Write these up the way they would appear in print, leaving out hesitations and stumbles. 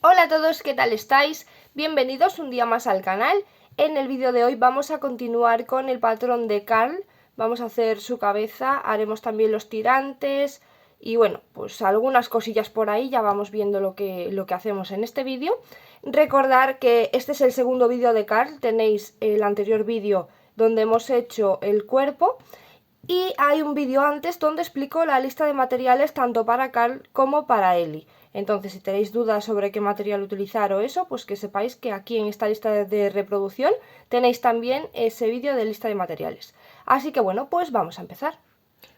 Hola a todos, ¿qué tal estáis? Bienvenidos un día más al canal. En el vídeo de hoy vamos a continuar con el patrón de Karl. Vamos a hacer su cabeza, haremos también los tirantes y bueno, pues algunas cosillas por ahí, ya vamos viendo lo que hacemos en este vídeo. Recordar que este es el segundo vídeo de Karl, tenéis el anterior vídeo donde hemos hecho el cuerpo. Y hay un vídeo antes donde explico la lista de materiales tanto para Karl como para Ellie. Entonces, si tenéis dudas sobre qué material utilizar o eso, pues que sepáis que aquí en esta lista de reproducción tenéis también ese vídeo de lista de materiales. Así que bueno, pues vamos a empezar.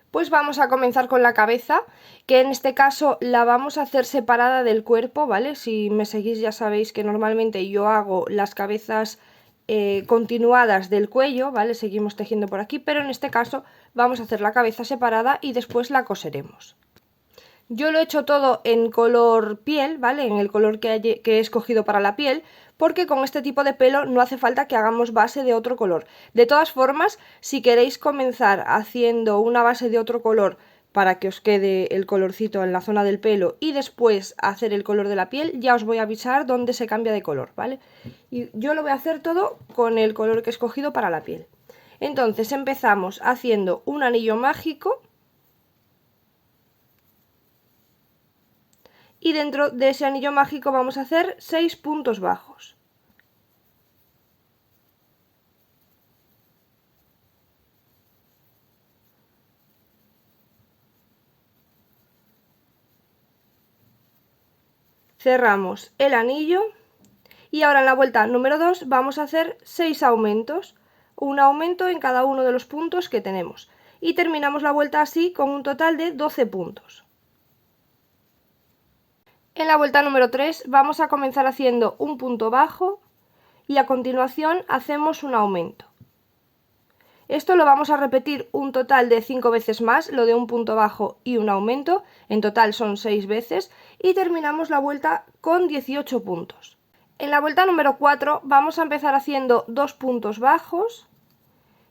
Pues vamos a comenzar con la cabeza, que en este caso la vamos a hacer separada del cuerpo, ¿vale? Si me seguís ya sabéis que normalmente yo hago las cabezas continuadas del cuello, ¿vale? Seguimos tejiendo por aquí, pero en este caso vamos a hacer la cabeza separada y después la coseremos. Yo lo he hecho todo en color piel, ¿vale? En el color que he escogido para la piel, porque con este tipo de pelo no hace falta que hagamos base de otro color. De todas formas, si queréis comenzar haciendo una base de otro color para que os quede el colorcito en la zona del pelo y después hacer el color de la piel, ya os voy a avisar dónde se cambia de color, ¿vale? Y yo lo voy a hacer todo con el color que he escogido para la piel. Entonces empezamos haciendo un anillo mágico. Y dentro de ese anillo mágico vamos a hacer 6 puntos bajos. Cerramos el anillo y ahora en la vuelta número 2 vamos a hacer 6 aumentos, un aumento en cada uno de los puntos que tenemos, y terminamos la vuelta así con un total de 12 puntos. En la vuelta número 3 vamos a comenzar haciendo un punto bajo y a continuación hacemos un aumento. Esto lo vamos a repetir un total de 5 veces más, lo de un punto bajo y un aumento, en total son 6 veces, y terminamos la vuelta con 18 puntos. En la vuelta número 4 vamos a empezar haciendo 2 puntos bajos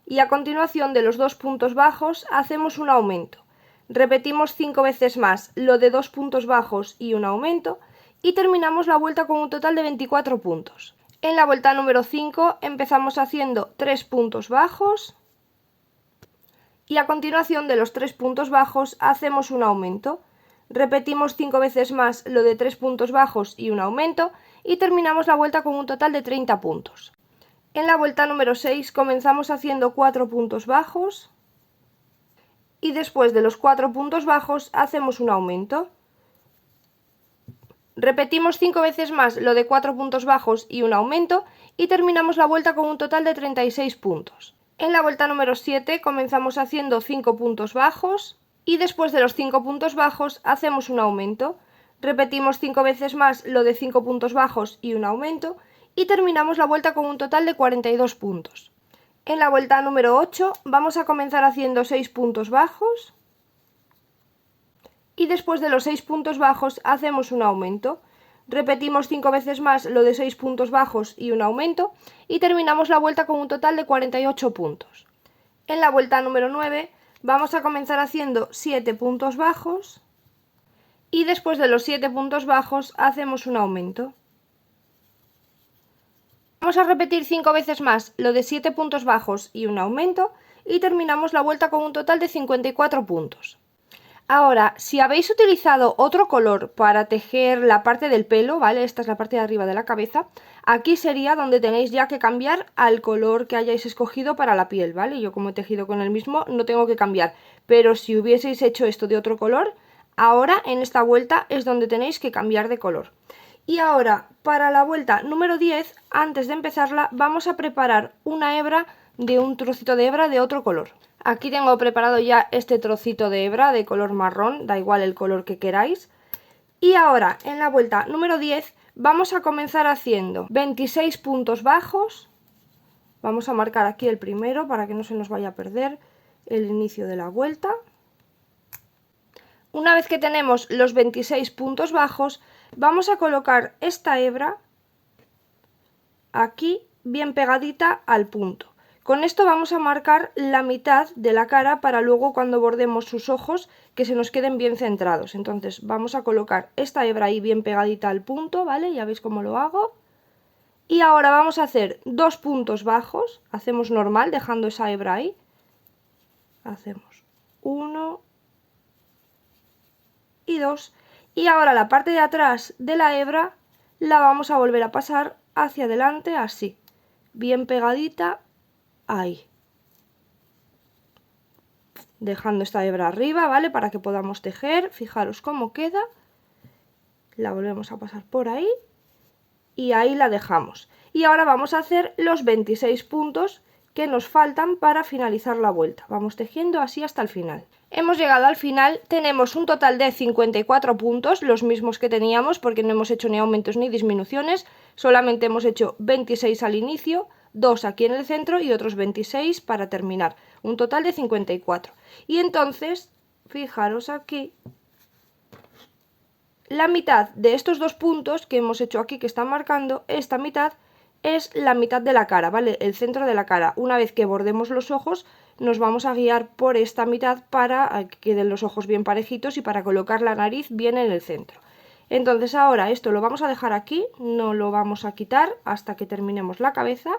y a continuación de los 2 puntos bajos hacemos un aumento. Repetimos 5 veces más lo de 2 puntos bajos y un aumento y terminamos la vuelta con un total de 24 puntos. En la vuelta número 5 empezamos haciendo 3 puntos bajos y a continuación de los 3 puntos bajos hacemos un aumento. Repetimos 5 veces más lo de 3 puntos bajos y un aumento y terminamos la vuelta con un total de 30 puntos. En la vuelta número 6 comenzamos haciendo 4 puntos bajos y después de los 4 puntos bajos hacemos un aumento. Repetimos 5 veces más lo de 4 puntos bajos y un aumento y terminamos la vuelta con un total de 36 puntos. En la vuelta número 7 comenzamos haciendo 5 puntos bajos y después de los 5 puntos bajos hacemos un aumento. Repetimos 5 veces más lo de 5 puntos bajos y un aumento y terminamos la vuelta con un total de 42 puntos. En la vuelta número 8 vamos a comenzar haciendo 6 puntos bajos y después de los 6 puntos bajos hacemos un aumento. Repetimos 5 veces más lo de 6 puntos bajos y un aumento y terminamos la vuelta con un total de 48 puntos. En la vuelta número 9 vamos a comenzar haciendo 7 puntos bajos y después de los 7 puntos bajos hacemos un aumento. Vamos a repetir 5 veces más lo de 7 puntos bajos y un aumento y terminamos la vuelta con un total de 54 puntos. Ahora, si habéis utilizado otro color para tejer la parte del pelo, ¿vale? Esta es la parte de arriba de la cabeza. Aquí sería donde tenéis ya que cambiar al color que hayáis escogido para la piel, ¿vale? Yo como he tejido con el mismo no tengo que cambiar. Pero si hubieseis hecho esto de otro color, ahora en esta vuelta es donde tenéis que cambiar de color. Y ahora, para la vuelta número 10, antes de empezarla, vamos a preparar una hebra de un trocito de hebra de otro color. Aquí tengo preparado ya este trocito de hebra de color marrón, da igual el color que queráis. Y ahora, en la vuelta número 10, vamos a comenzar haciendo 26 puntos bajos. Vamos a marcar aquí el primero para que no se nos vaya a perder el inicio de la vuelta. Una vez que tenemos los 26 puntos bajos, vamos a colocar esta hebra aquí bien pegadita al punto. Con esto vamos a marcar la mitad de la cara para luego cuando bordemos sus ojos que se nos queden bien centrados. Entonces vamos a colocar esta hebra ahí bien pegadita al punto, ¿vale? Ya veis cómo lo hago. Y ahora vamos a hacer 2 puntos bajos, hacemos normal dejando esa hebra ahí. Hacemos 1 y 2. Y ahora la parte de atrás de la hebra la vamos a volver a pasar hacia adelante así, bien pegadita ahí. Dejando esta hebra arriba, ¿vale? Para que podamos tejer, fijaros cómo queda. La volvemos a pasar por ahí y ahí la dejamos. Y ahora vamos a hacer los 26 puntos que nos faltan para finalizar la vuelta. Vamos tejiendo así hasta el final. Hemos llegado al final, tenemos un total de 54 puntos, los mismos que teníamos porque no hemos hecho ni aumentos ni disminuciones, solamente hemos hecho 26 al inicio, 2 aquí en el centro y otros 26 para terminar, un total de 54. Y entonces, fijaros aquí, la mitad de estos 2 puntos que hemos hecho aquí, que están marcando, esta mitad es la mitad de la cara, ¿vale? El centro de la cara. Una vez que bordemos los ojos, nos vamos a guiar por esta mitad para que queden los ojos bien parejitos y para colocar la nariz bien en el centro. Entonces ahora esto lo vamos a dejar aquí, no lo vamos a quitar hasta que terminemos la cabeza.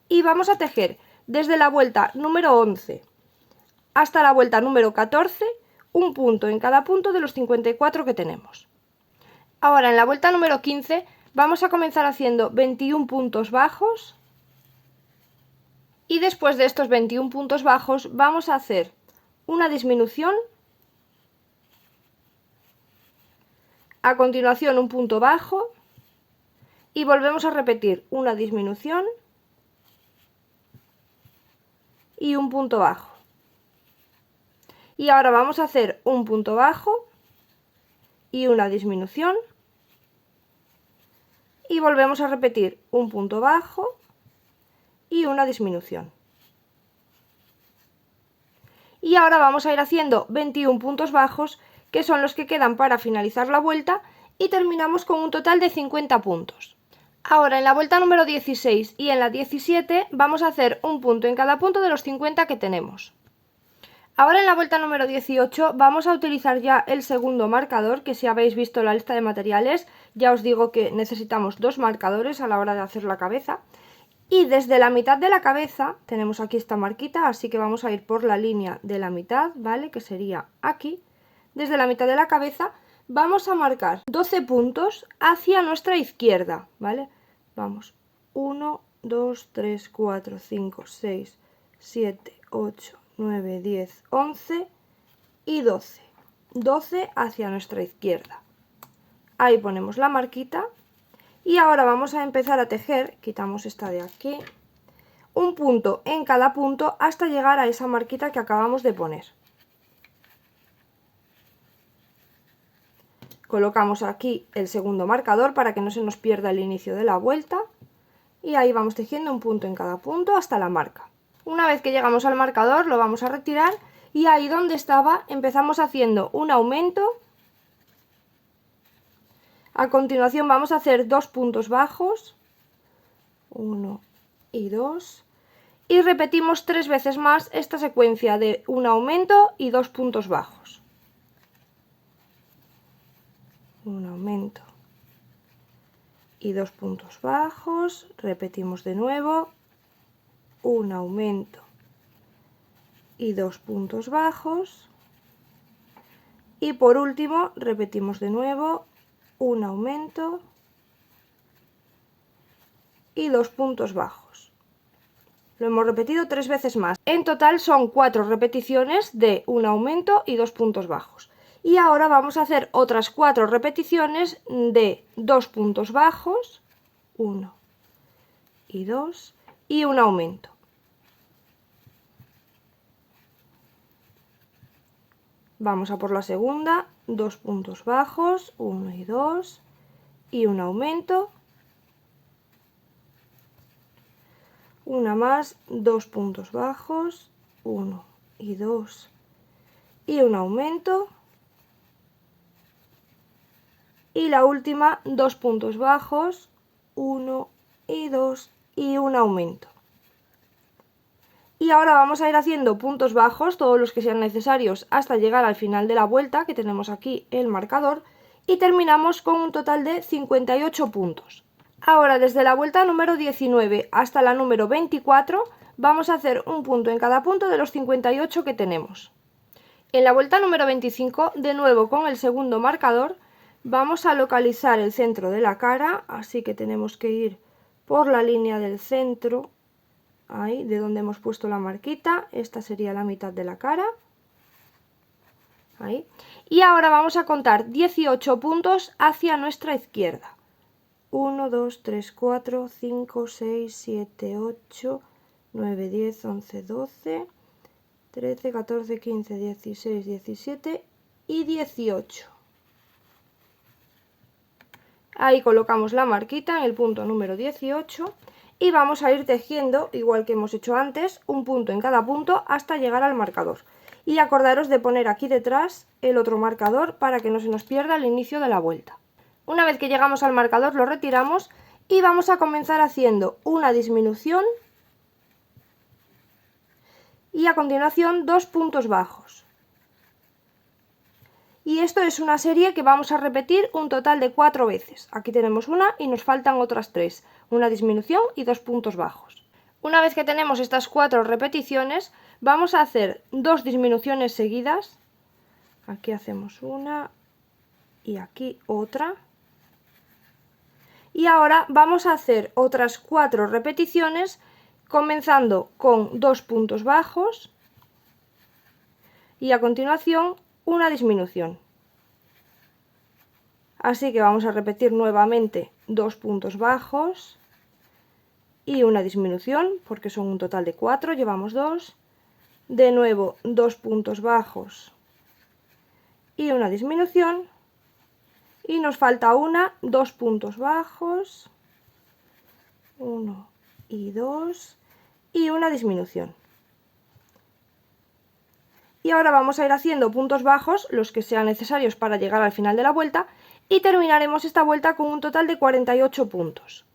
Y vamos a tejer desde la vuelta número 11 hasta la vuelta número 14, un punto en cada punto de los 54 que tenemos. Ahora en la vuelta número 15 vamos a comenzar haciendo 21 puntos bajos y después de estos 21 puntos bajos vamos a hacer una disminución, a continuación un punto bajo y volvemos a repetir una disminución y un punto bajo. Y ahora vamos a hacer un punto bajo y una disminución y volvemos a repetir un punto bajo y una disminución. Y ahora vamos a ir haciendo 21 puntos bajos, que son los que quedan para finalizar la vuelta, y terminamos con un total de 50 puntos. Ahora en la vuelta número 16 y en la 17 vamos a hacer un punto en cada punto de los 50 que tenemos. Ahora en la vuelta número 18 vamos a utilizar ya el segundo marcador, que si habéis visto la lista de materiales ya os digo que necesitamos 2 marcadores a la hora de hacer la cabeza. Y desde la mitad de la cabeza tenemos aquí esta marquita, así que vamos a ir por la línea de la mitad, ¿vale? Que sería aquí. Desde la mitad de la cabeza vamos a marcar 12 puntos hacia nuestra izquierda, ¿vale? Vamos, 1, 2, 3, 4, 5, 6, 7, 8, 9, 10, 11 y 12. 12 hacia nuestra izquierda. Ahí ponemos la marquita. Y ahora vamos a empezar a tejer, quitamos esta de aquí, un punto en cada punto hasta llegar a esa marquita que acabamos de poner. Colocamos aquí el segundo marcador para que no se nos pierda el inicio de la vuelta y ahí vamos tejiendo un punto en cada punto hasta la marca. Una vez que llegamos al marcador lo vamos a retirar y ahí donde estaba empezamos haciendo un aumento. A continuación vamos a hacer 2 puntos bajos, 1 y 2, y repetimos 3 veces más esta secuencia de un aumento y 2 puntos bajos. Un aumento y 2 puntos bajos, repetimos de nuevo, un aumento y 2 puntos bajos, y por último repetimos de nuevo, un aumento y 2 puntos bajos. Lo hemos repetido 3 veces más. En total son 4 repeticiones de un aumento y 2 puntos bajos. Y ahora vamos a hacer otras 4 repeticiones de 2 puntos bajos, 1 y 2, y un aumento. Vamos a por la segunda, 2 puntos bajos, 1 y 2, y un aumento. Una más, 2 puntos bajos, 1 y 2, y un aumento. Y la última, 2 puntos bajos, 1 y 2, y un aumento. Y ahora vamos a ir haciendo puntos bajos, todos los que sean necesarios, hasta llegar al final de la vuelta, que tenemos aquí el marcador, y terminamos con un total de 58 puntos. Ahora, desde la vuelta número 19 hasta la número 24, vamos a hacer un punto en cada punto de los 58 que tenemos. En la vuelta número 25, de nuevo con el segundo marcador, vamos a localizar el centro de la cara, así que tenemos que ir por la línea del centro, ahí, de donde hemos puesto la marquita. Esta sería la mitad de la cara. Ahí. Y ahora vamos a contar 18 puntos hacia nuestra izquierda. 1, 2, 3, 4, 5, 6, 7, 8, 9, 10, 11, 12, 13, 14, 15, 16, 17 y 18. Ahí colocamos la marquita en el punto número 18 y vamos a ir tejiendo, igual que hemos hecho antes, un punto en cada punto hasta llegar al marcador. Y acordaros de poner aquí detrás el otro marcador para que no se nos pierda el inicio de la vuelta. Una vez que llegamos al marcador lo retiramos y vamos a comenzar haciendo una disminución y a continuación 2 puntos bajos. Y esto es una serie que vamos a repetir un total de 4 veces. Aquí tenemos una y nos faltan otras 3. Una disminución y 2 puntos bajos. Una vez que tenemos estas 4 repeticiones, vamos a hacer 2 disminuciones seguidas. Aquí hacemos una y aquí otra. Y ahora vamos a hacer otras 4 repeticiones, comenzando con 2 puntos bajos y a continuación una disminución. Así que vamos a repetir nuevamente 2 puntos bajos y una disminución, porque son un total de 4, llevamos 2. De nuevo 2 puntos bajos y una disminución. Y nos falta 2 puntos bajos, 1 y 2 y una disminución. Y ahora vamos a ir haciendo puntos bajos, los que sean necesarios para llegar al final de la vuelta, y terminaremos esta vuelta con un total de 48 puntos.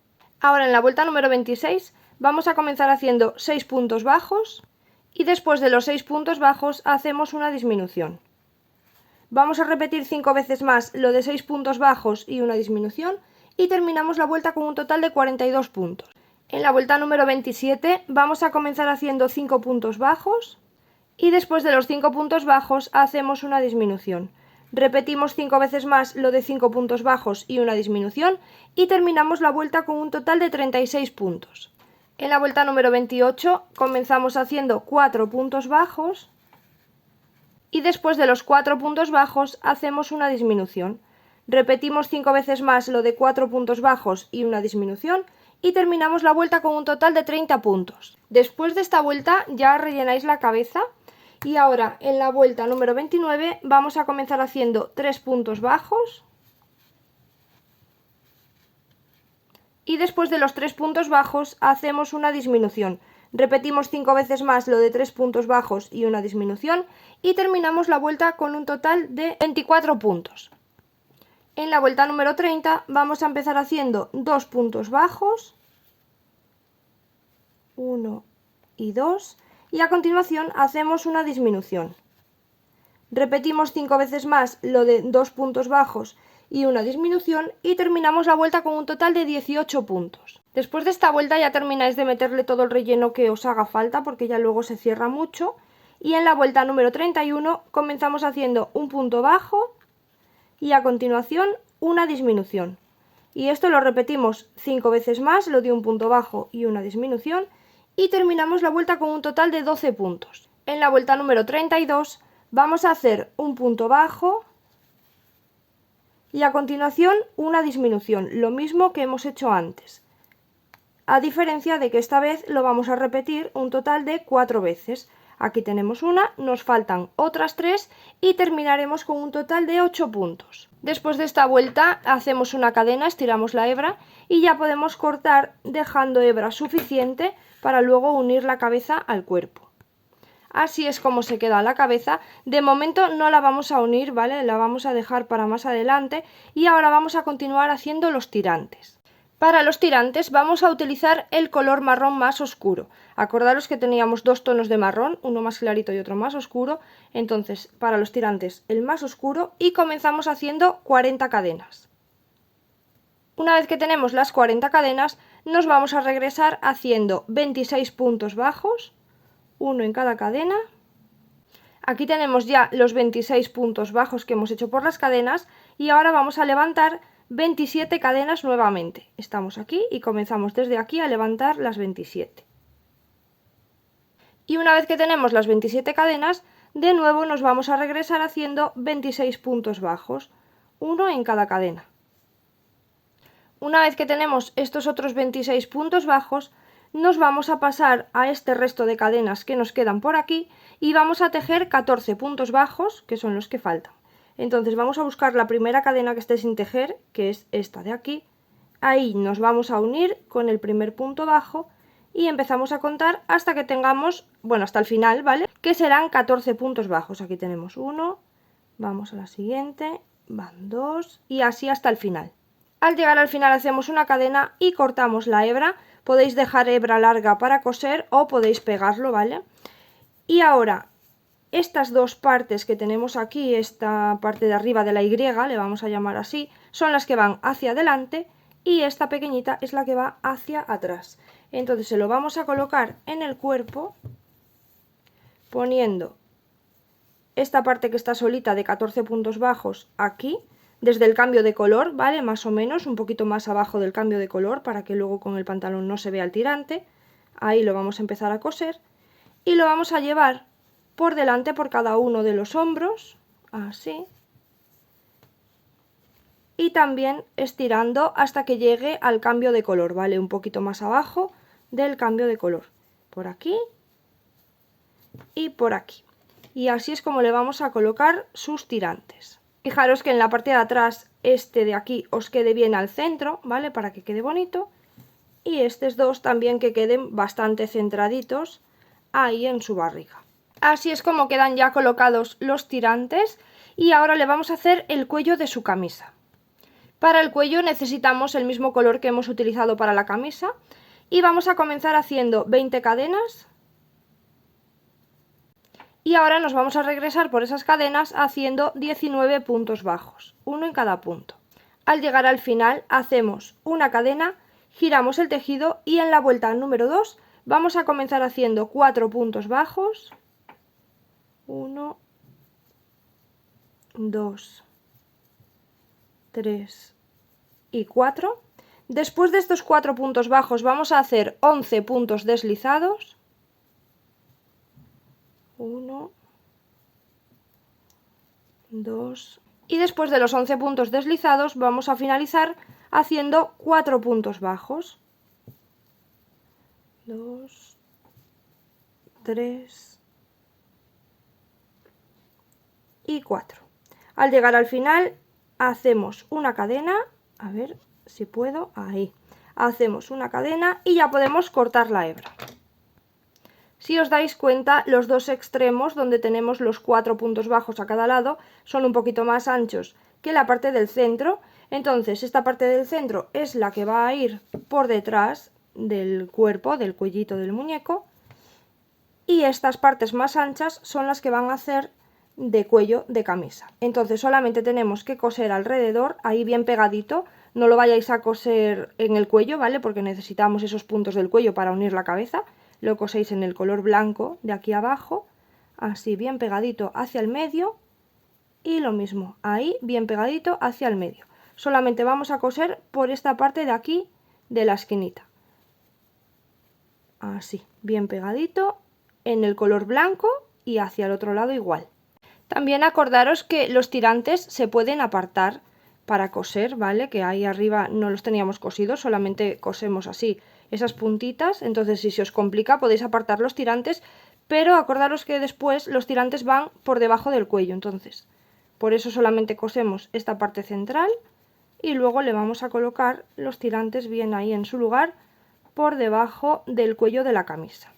Ahora en la vuelta número 26 vamos a comenzar haciendo 6 puntos bajos y después de los 6 puntos bajos hacemos una disminución. Vamos a repetir 5 veces más lo de 6 puntos bajos y una disminución y terminamos la vuelta con un total de 42 puntos. En la vuelta número 27 vamos a comenzar haciendo 5 puntos bajos y después de los 5 puntos bajos hacemos una disminución. Repetimos 5 veces más lo de 5 puntos bajos y una disminución y terminamos la vuelta con un total de 36 puntos. En la vuelta número 28 comenzamos haciendo 4 puntos bajos y después de los 4 puntos bajos hacemos una disminución. Repetimos 5 veces más lo de 4 puntos bajos y una disminución y terminamos la vuelta con un total de 30 puntos. Después de esta vuelta ya rellenáis la cabeza y ahora en la vuelta número 29 vamos a comenzar haciendo 3 puntos bajos y después de los 3 puntos bajos hacemos una disminución. Repetimos 5 veces más lo de 3 puntos bajos y una disminución y terminamos la vuelta con un total de 24 puntos. En la vuelta número 30 vamos a empezar haciendo 2 puntos bajos, 1 y 2, y a continuación hacemos una disminución. Repetimos 5 veces más lo de 2 puntos bajos y una disminución y terminamos la vuelta con un total de 18 puntos. Después de esta vuelta ya termináis de meterle todo el relleno que os haga falta porque ya luego se cierra mucho. Y en la vuelta número 31 comenzamos haciendo un punto bajo y a continuación una disminución. Y esto lo repetimos 5 veces más, lo de un punto bajo y una disminución, y terminamos la vuelta con un total de 12 puntos. En la vuelta número 32 vamos a hacer un punto bajo y a continuación una disminución, lo mismo que hemos hecho antes. A diferencia de que esta vez lo vamos a repetir un total de 4 veces. Aquí tenemos una, nos faltan otras 3 y terminaremos con un total de 8 puntos. Después de esta vuelta hacemos una cadena, estiramos la hebra y ya podemos cortar dejando hebra suficiente para luego unir la cabeza al cuerpo. Así es como se queda la cabeza. De momento no la vamos a unir, ¿vale? La vamos a dejar para más adelante y ahora vamos a continuar haciendo los tirantes. Para los tirantes vamos a utilizar el color marrón más oscuro. Acordaros que teníamos dos tonos de marrón, uno más clarito y otro más oscuro. Entonces, para los tirantes el más oscuro, y comenzamos haciendo 40 cadenas. Una vez que tenemos las 40 cadenas, nos vamos a regresar haciendo 26 puntos bajos, uno en cada cadena. Aquí tenemos ya los 26 puntos bajos que hemos hecho por las cadenas, y ahora vamos a levantar 27 cadenas nuevamente. Estamos aquí y comenzamos desde aquí a levantar las 27. Y una vez que tenemos las 27 cadenas, de nuevo nos vamos a regresar haciendo 26 puntos bajos, uno en cada cadena. Una vez que tenemos estos otros 26 puntos bajos, nos vamos a pasar a este resto de cadenas que nos quedan por aquí y vamos a tejer 14 puntos bajos, que son los que faltan. Entonces vamos a buscar la primera cadena que esté sin tejer, que es esta de aquí. Ahí nos vamos a unir con el primer punto bajo y empezamos a contar hasta que tengamos, bueno, hasta el final, ¿vale? Que serán 14 puntos bajos. Aquí tenemos uno, vamos a la siguiente, van dos y así hasta el final. Al llegar al final hacemos una cadena y cortamos la hebra. Podéis dejar hebra larga para coser o podéis pegarlo, ¿vale? Y ahora, estas dos partes que tenemos aquí, esta parte de arriba de la Y, le vamos a llamar así, son las que van hacia adelante y esta pequeñita es la que va hacia atrás. Entonces se lo vamos a colocar en el cuerpo poniendo esta parte que está solita de 14 puntos bajos aquí, desde el cambio de color, ¿vale? Más o menos, un poquito más abajo del cambio de color para que luego con el pantalón no se vea el tirante. Ahí lo vamos a empezar a coser y lo vamos a llevar por delante por cada uno de los hombros, así, y también estirando hasta que llegue al cambio de color, ¿vale? Un poquito más abajo del cambio de color, por aquí y por aquí. Y así es como le vamos a colocar sus tirantes. Fijaros que en la parte de atrás este de aquí os quede bien al centro, ¿vale? Para que quede bonito. Y estos dos también que queden bastante centraditos ahí en su barriga. Así es como quedan ya colocados los tirantes y ahora le vamos a hacer el cuello de su camisa. Para el cuello necesitamos el mismo color que hemos utilizado para la camisa y vamos a comenzar haciendo 20 cadenas y ahora nos vamos a regresar por esas cadenas haciendo 19 puntos bajos, uno en cada punto. Al llegar al final hacemos una cadena, giramos el tejido y en la vuelta número 2 vamos a comenzar haciendo 4 puntos bajos, 1, 2, 3 y 4. Después de estos 4 puntos bajos vamos a hacer 11 puntos deslizados, 1, 2, y después de los 11 puntos deslizados vamos a finalizar haciendo 4 puntos bajos, 2, 3 y 4. Al llegar al final hacemos una cadena, a ver si puedo, ahí, hacemos una cadena y ya podemos cortar la hebra. Si os dais cuenta, los dos extremos donde tenemos los 4 puntos bajos a cada lado son un poquito más anchos que la parte del centro. Entonces esta parte del centro es la que va a ir por detrás del cuerpo, del cuellito del muñeco, y estas partes más anchas son las que van a hacer de cuello de camisa. Entonces solamente tenemos que coser alrededor, ahí bien pegadito. No lo vayáis a coser en el cuello, ¿vale? Porque necesitamos esos puntos del cuello para unir la cabeza. Lo coséis en el color blanco de aquí abajo, así bien pegadito hacia el medio, y lo mismo, ahí bien pegadito hacia el medio. Solamente vamos a coser por esta parte de aquí de la esquinita, así, bien pegadito en el color blanco y hacia el otro lado igual. También acordaros que los tirantes se pueden apartar para coser, ¿vale? Que ahí arriba no los teníamos cosidos, solamente cosemos así esas puntitas. Entonces si se os complica podéis apartar los tirantes, pero acordaros que después los tirantes van por debajo del cuello, entonces por eso solamente cosemos esta parte central y luego le vamos a colocar los tirantes bien ahí en su lugar por debajo del cuello de la camisa.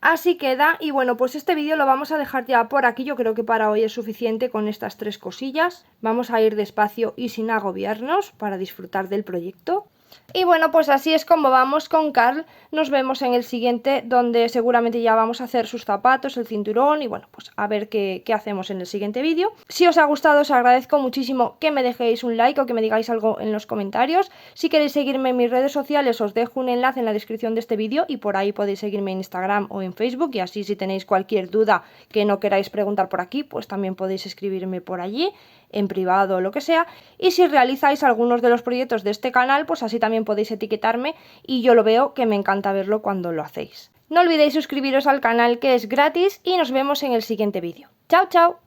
Así queda, y bueno, pues este vídeo lo vamos a dejar ya por aquí. Yo creo que para hoy es suficiente con estas 3 cosillas. Vamos a ir despacio y sin agobiarnos para disfrutar del proyecto. Y bueno, pues así es como vamos con Carl. Nos vemos en el siguiente, donde seguramente ya vamos a hacer sus zapatos, el cinturón y bueno, pues a ver qué hacemos en el siguiente vídeo. Si os ha gustado, os agradezco muchísimo que me dejéis un like o que me digáis algo en los comentarios. Si queréis seguirme en mis redes sociales, os dejo un enlace en la descripción de este vídeo y por ahí podéis seguirme en Instagram o en Facebook, y así si tenéis cualquier duda que no queráis preguntar por aquí, pues también podéis escribirme por allí, en privado o lo que sea. Y si realizáis algunos de los proyectos de este canal, pues así también podéis etiquetarme y yo lo veo, que me encanta verlo cuando lo hacéis. No olvidéis suscribiros al canal, que es gratis, y nos vemos en el siguiente vídeo. ¡Chao, chao!